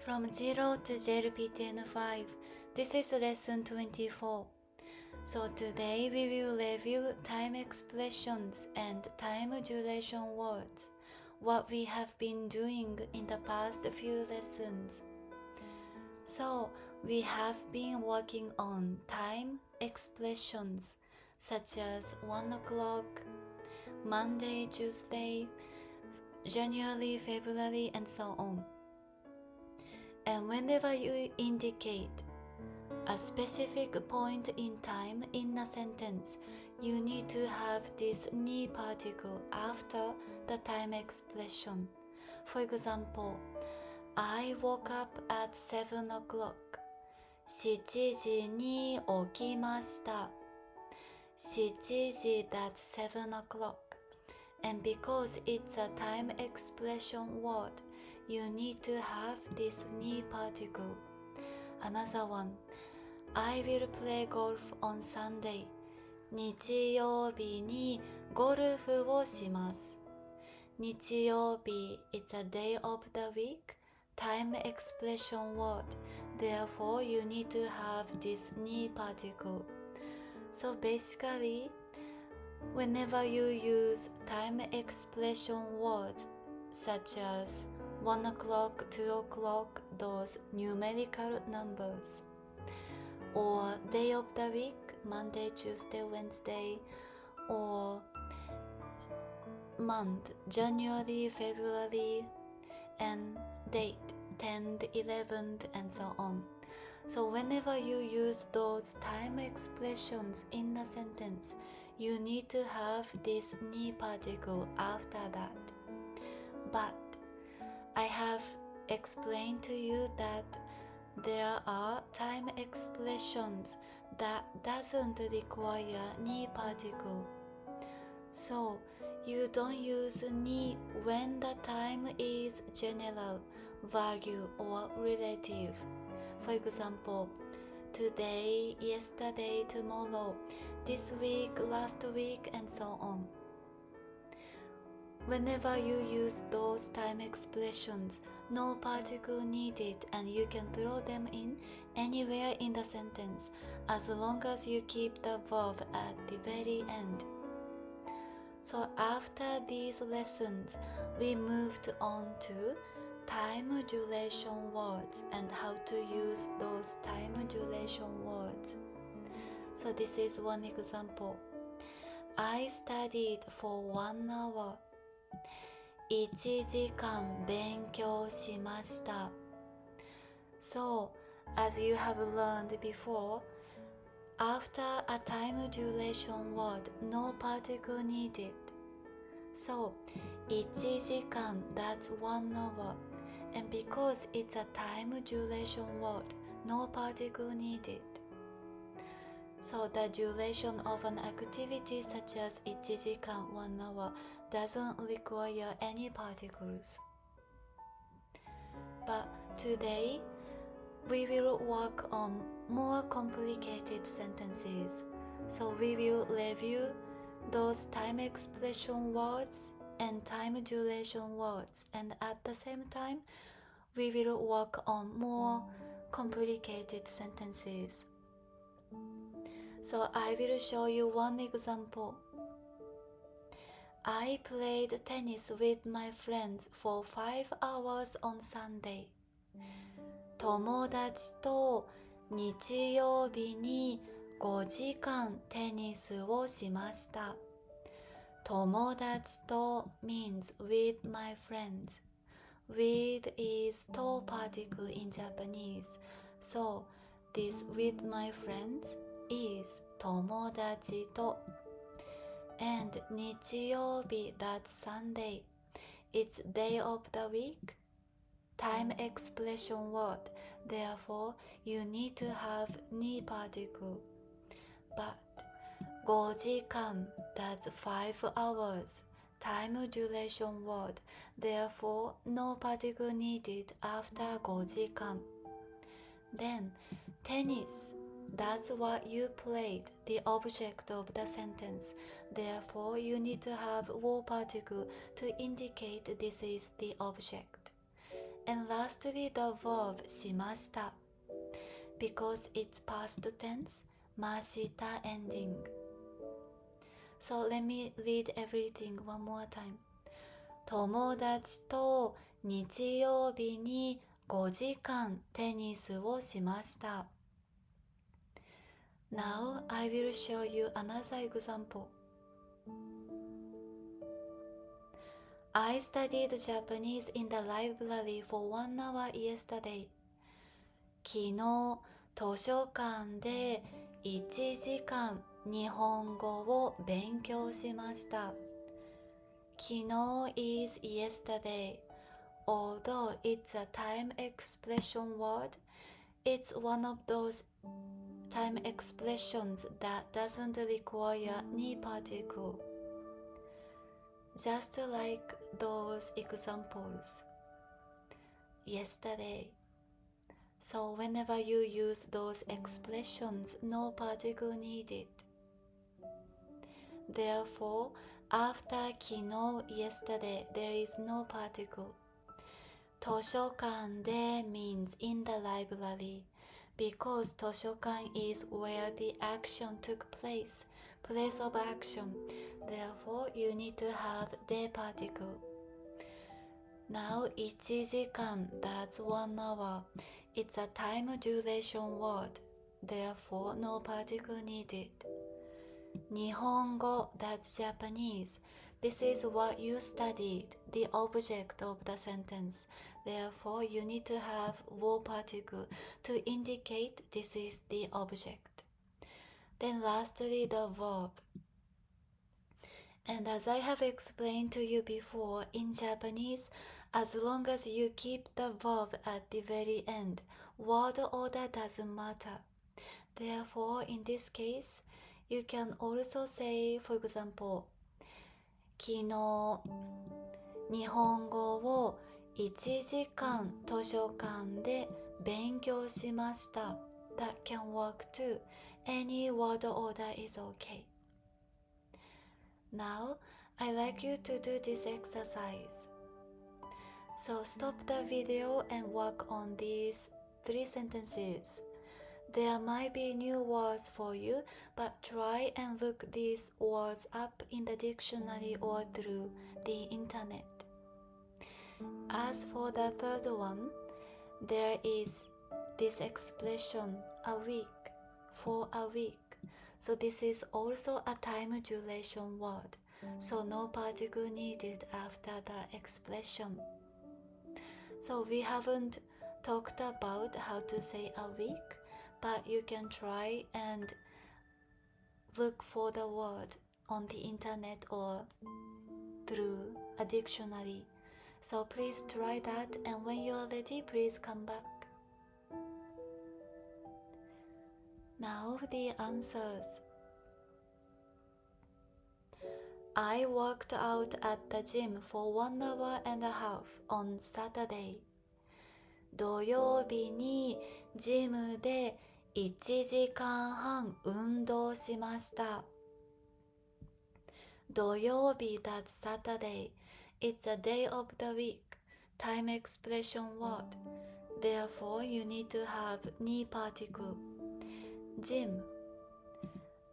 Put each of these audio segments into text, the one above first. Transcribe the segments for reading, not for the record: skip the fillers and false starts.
From 0 to JLPT N5, this is lesson 24. So today we will review time expressions and time duration words, what we have been doing in the past few lessons. So we have been working on time expressions such as 1 o'clock, Monday, Tuesday, January, February, and so on. And whenever you indicate a specific point in time in a sentence, you need to have this ni particle after the time expression. For example, I woke up at 7 o'clock. 7時に起きました。7時 that's 7 o'clock. And because it's a time expression word, you need to have this ni particle. Another one, I will play golf on Sunday. 日曜日にゴルフをします。日曜日 it's a day of the week, time expression word. Therefore, you need to have this ni particle. So basically, whenever you use time expression words such as 1 o'clock, 2 o'clock, those numerical numbers, or day of the week, Monday, Tuesday, Wednesday, or month, January, February, and date, 10th, 11th, and so on. So whenever you use those time expressions in a sentence, you need to have this ni particle after that. But I have explained to you that there are time expressions that doesn't require ni particle. So you don't use ni when the time is general, value, or relative. For example, today, yesterday, tomorrow, this week, last week, and so on. Whenever you use those time expressions, no particle needed and you can throw them in anywhere in the sentence as long as you keep the verb at the very end. So after these lessons, we moved on to time duration words and how to use those time duration words. So this is one example. I studied for 1 hour. 1時間勉強しました。So, as you have learned before, after a time duration word, no particle needed. So, 1時間 that's 1 hour. And because it's a time duration word, no particle needed. So the duration of an activity such as 1時間 1 hour doesn't require any particles. But today, we will work on more complicated sentences. So we will review those time expression words and time duration words, and at the same time, we will work on more complicated sentences. So I will show you one example. I played tennis with my friends for 5 hours on Sunday. 友達と日曜日に5時間テニスをしました。友達と means with my friends. With is to particle in Japanese. So this with my friends is 友達と and 日曜日 that's Sunday. It's day of the week. Time expression word. Therefore, you need to have ni particle. But 5時間 that's 5 hours. Time duration word. Therefore, no particle needed after 5時間. Then, tennis. That's what you played, the object of the sentence. Therefore, you need to have wo particle to indicate this is the object. And lastly, the verb しました。Because it's past tense, ました ending. So let me read everything one more time. 友達と日曜日に5時間テニスをしました。Now I will show you another example. I studied Japanese in the library for 1 hour yesterday. 昨日図書館で1時間日本語を勉強しました。昨日 is yesterday. Although it's a time expression word, it's one of those time expressions that doesn't require any particle. Just like those examples. Yesterday. So whenever you use those expressions, no particle needed. Therefore, after 昨日 yesterday, there is no particle. 図書館で means in the library, because 図書館 is where the action took place, place of action. Therefore, you need to have the particle. Now, 1時間 that's 1 hour. It's a time duration word. Therefore, no particle needed. 日本語 that's Japanese. This is what you studied, the object of the sentence. Therefore, you need to have wo particle to indicate this is the object. Then lastly, the verb. And as I have explained to you before, in Japanese, as long as you keep the verb at the very end, word order doesn't matter. Therefore, in this case, you can also say, for example, 昨日日本語を1時間図書館で勉強しました。That can work too. Any word order is okay. Now, I'd like you to do this exercise. So stop the video and work on these 3 sentences. There might be new words for you, but try and look these words up in the dictionary or through the internet. As for the third one, there is this expression, a week, for a week. So this is also a time duration word, so no particle needed after the expression. So we haven't talked about how to say a week, but you can try and look for the word on the internet or through a dictionary. So please try that, and when you are ready, please come back. Now the answers. I worked out at the gym for 1 hour and a half on Saturday. 土曜日にジムで1時間半運動しました。土曜日 that's Saturday. It's a day of the week. Time expression word. Therefore, you need to have ni particle. Gym.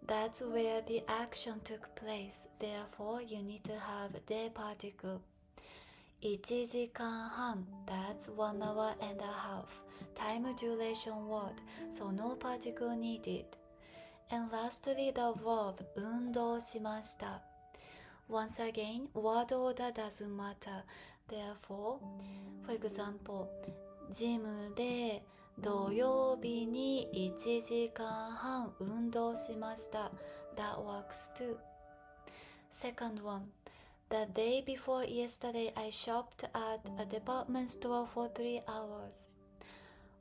That's where the action took place. Therefore, you need to have the particle. 1時間半 that's 1 hour and a half. Time duration word. So no particle needed. And lastly, the verb 運動しました。Once again, word order doesn't matter. Therefore, for example, ジムで土曜日に1時間半運動しました。That works too. Second one, the day before yesterday I shopped at a department store for 3 hours.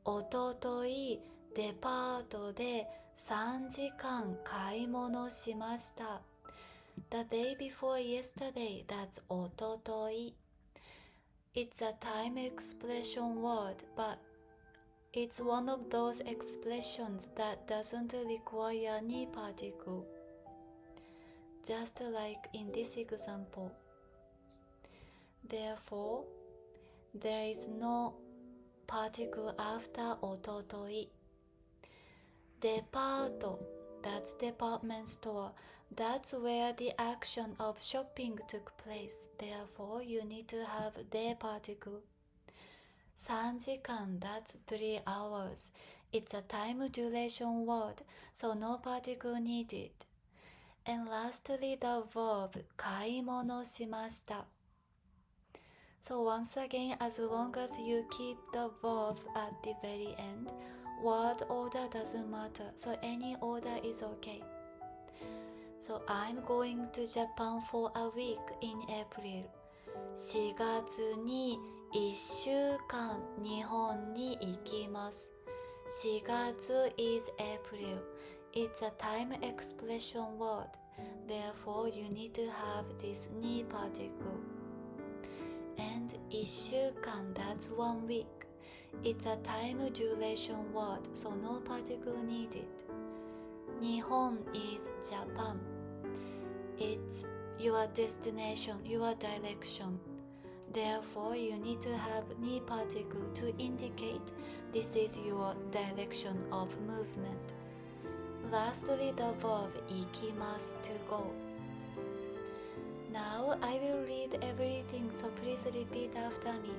おとといデパートで3時間買い物しました。The day before yesterday, that's おととい。It's a time expression word, but it's one of those expressions that doesn't require any particle. Just like in this example. Therefore, there is no particle after おととい。Depart, that's department store. That's where the action of shopping took place. Therefore, you need to have de particle. 3時間, that's 3 hours. It's a time duration word, so no particle needed. And lastly, the verb 買い物しました. So once again, as long as you keep the verb at the very end, word order doesn't matter, so any order is okay. So I'm going to Japan for a week in April. 4月に1週間日本に行きます。4月 is April. It's a time expression word. Therefore, you need to have this ni particle. And 1週間, that's 1 week. It's a time duration word, so no particle needed. 日本 is Japan. It's your destination, your direction. Therefore, you need to have ni particle to indicate this is your direction of movement. Lastly, the verb 行きます to go. Now I will read everything, so please repeat after me.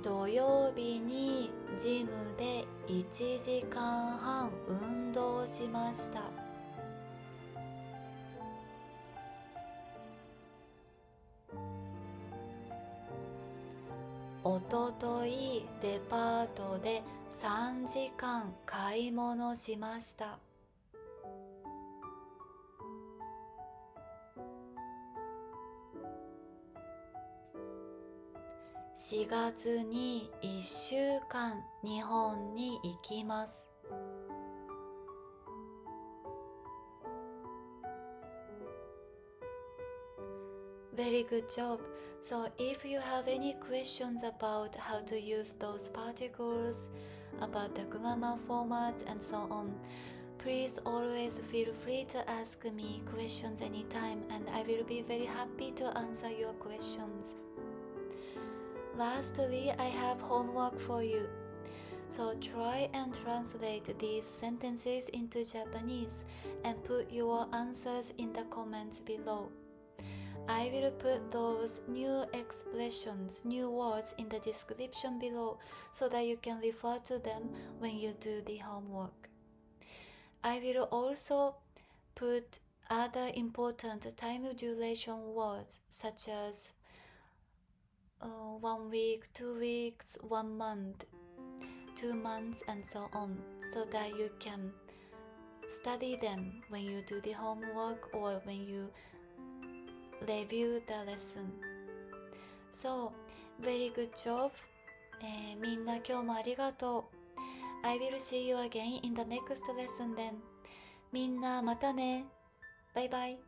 土曜日にジムで1時間半運動しました。おとといデパートで3時間買い物しました。4月に1週間日本に行きます。Very good job. So if you have any questions about how to use those particles, about the grammar formats and so on, please always feel free to ask me questions anytime, and I will be very happy to answer your questions. Lastly, I have homework for you. So try and translate these sentences into Japanese and put your answers in the comments below. I will put those new expressions, new words in the description below so that you can refer to them when you do the homework. I will also put other important time duration words such as 1 week, 2 weeks, 1 month, 2 months, and so on, so that you can study them when you do the homework or when you review the lesson. So, very good job. みんな今日もありがとう。I will see you again in the next lesson then. みんなまたね。バイバイ。